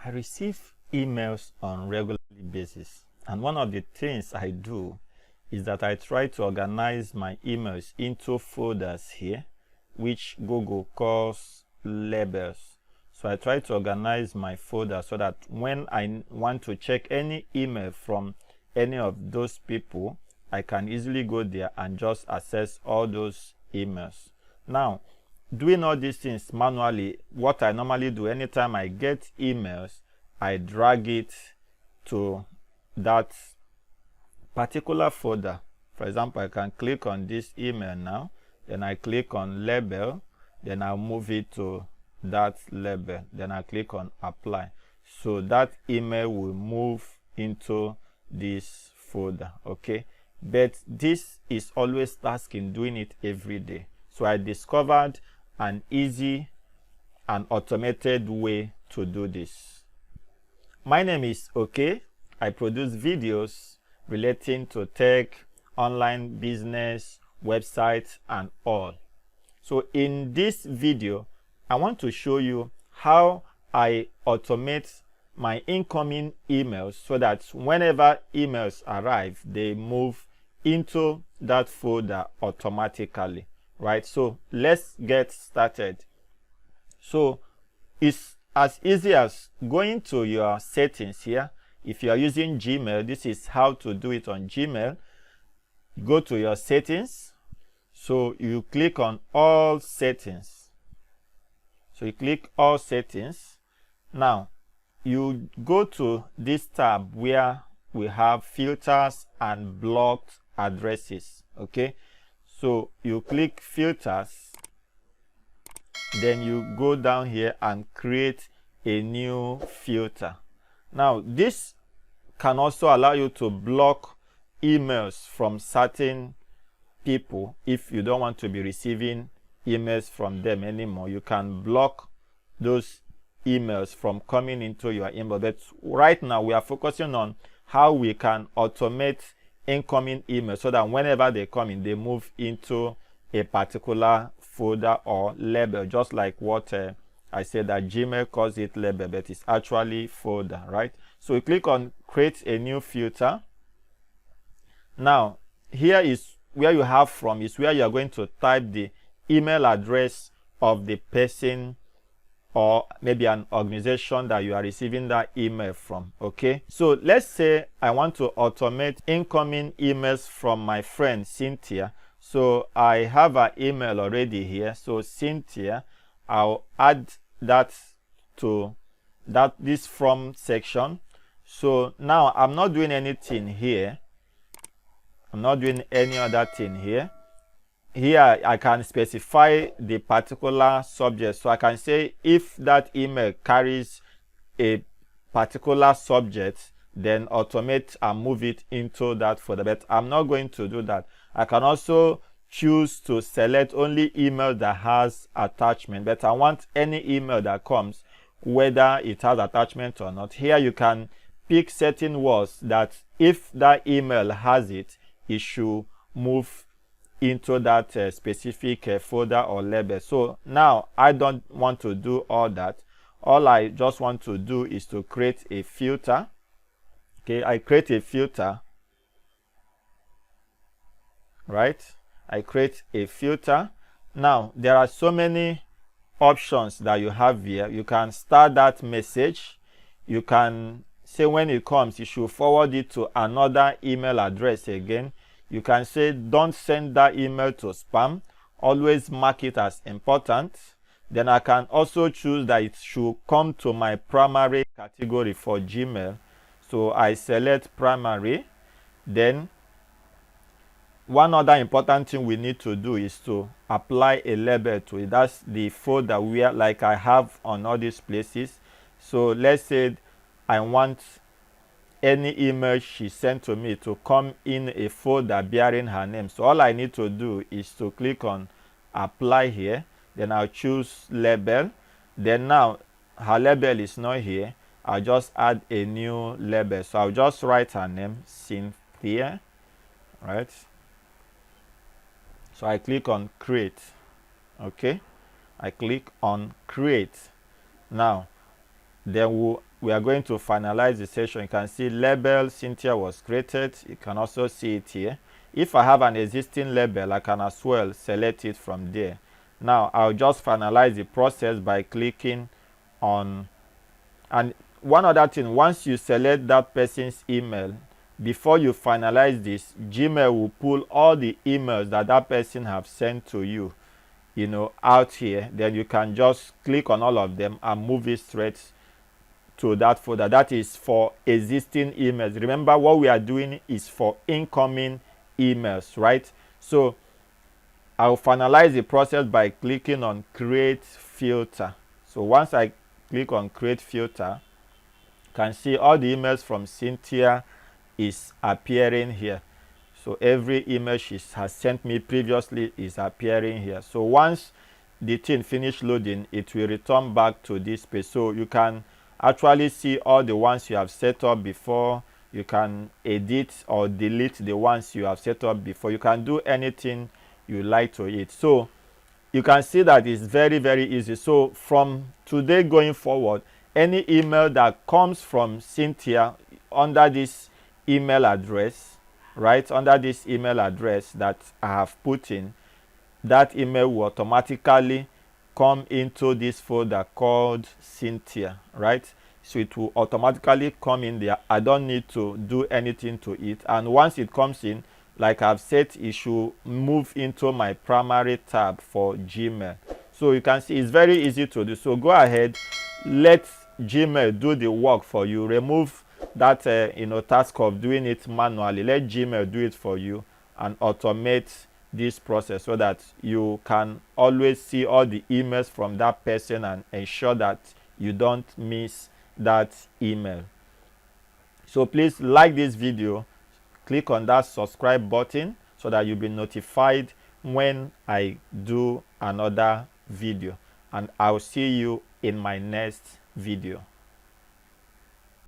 I receive emails on regular basis, and one of the things I do is that I try to organize my emails into folders here, which Google calls labels. So I try to organize my folder so that when I want to check any email from any of those people, I can easily go there and just access all those emails. Now, doing all these things manually, what I normally do anytime I get emails, I drag it to that particular folder. For example, I can click on this email now, then I click on label, then I'll move it to that label, then I click on apply. So that email will move into this folder. Okay, but this is always tasking doing it every day. So I discovered an easy and automated way to do this. My name is OK. I produce videos relating to tech, online business, websites, and all. So in this video, I want to show you how I automate my incoming emails so that whenever emails arrive, they move into that folder automatically, right? So let's get started. So it's as easy as going to your settings here. If you are using Gmail, this is how to do it on Gmail. Go to your settings. So you click on all settings. So you click all settings. Now you go to this tab where we have filters and blocked addresses. Okay, so you click filters, then you go down here and create a new filter. Now this can also allow you to block emails from certain people. If you don't want to be receiving emails from them anymore, you can block those emails from coming into your inbox. But right now we are focusing on how we can automate incoming emails so that whenever they come in, they move into a particular folder or label, just like what I said that Gmail calls it label, but it's actually folder, right? So we click on create a new filter. Now here is where you have from, is where you are going to type the email address of the person or maybe an organization that you are receiving that email from. Okay, so let's say I want to automate incoming emails from my friend Cynthia. So I have an email already here. So Cynthia, I'll add that to this from section. So now I'm not doing anything here. I'm not doing any other thing here. Here I can specify the particular subject. So I can say if that email carries a particular subject, then automate and move it into that folder. But I'm not going to do that. I can also choose to select only email that has attachment, but I want any email that comes, whether it has attachment or not. Here you can pick certain words that if that email has it, it should move into that specific folder or label. So now I don't want to do all that. All I just want to do is to create a filter. Okay, I create a filter, right? I create a filter. Now there are so many options that you have here. You can start that message. You can say when it comes, you should forward it to another email address again. You can say don't send that email to spam. Always mark it as important. Then I can also choose that it should come to my primary category for Gmail. So I select primary. Then one other important thing we need to do is to apply a label to it. That's the folder where, like I have on all these places. So let's say I want any email she sent to me to come in a folder bearing her name. So all I need to do is to click on apply here. Then I'll choose label. Then now her label is not here. I'll just add a new label. So I'll just write her name, Cynthia, right? So I click on create. Okay, I click on create. Now then we are going to finalize the session. You can see label Cynthia was created. You can also see it here. If I have an existing label, I can as well select it from there. Now I'll just finalize the process by clicking on, and one other thing, once you select that person's email, before you finalize this, Gmail will pull all the emails that that person have sent to you, out here. Then you can just click on all of them and move it straight to that folder. That is for existing emails. Remember, what we are doing is for incoming emails, right? So I'll finalize the process by clicking on create filter. So once I click on create filter, you can see all the emails from Cynthia is appearing here. So every email she has sent me previously is appearing here. So once the thing finish loading, it will return back to this page. So you can actually see all the ones you have set up before. You can edit or delete the ones you have set up before. You can do anything you like to it. So you can see that it's very, very easy. So from today going forward, any email that comes from Cynthia under this email address, right, under this email address that I have put in, that email will automatically come into this folder called Cynthia, right? So it will automatically come in there. I don't need to do anything to it. And once it comes in, like I've said, it should move into my primary tab for Gmail. So you can see it's very easy to do. So go ahead, let Gmail do the work for you. Remove that task of doing it manually. Let Gmail do it for you and automate this process so that you can always see all the emails from that person and ensure that you don't miss that email. So please like this video, click on that subscribe button so that you'll be notified when I do another video, and I'll see you in my next video.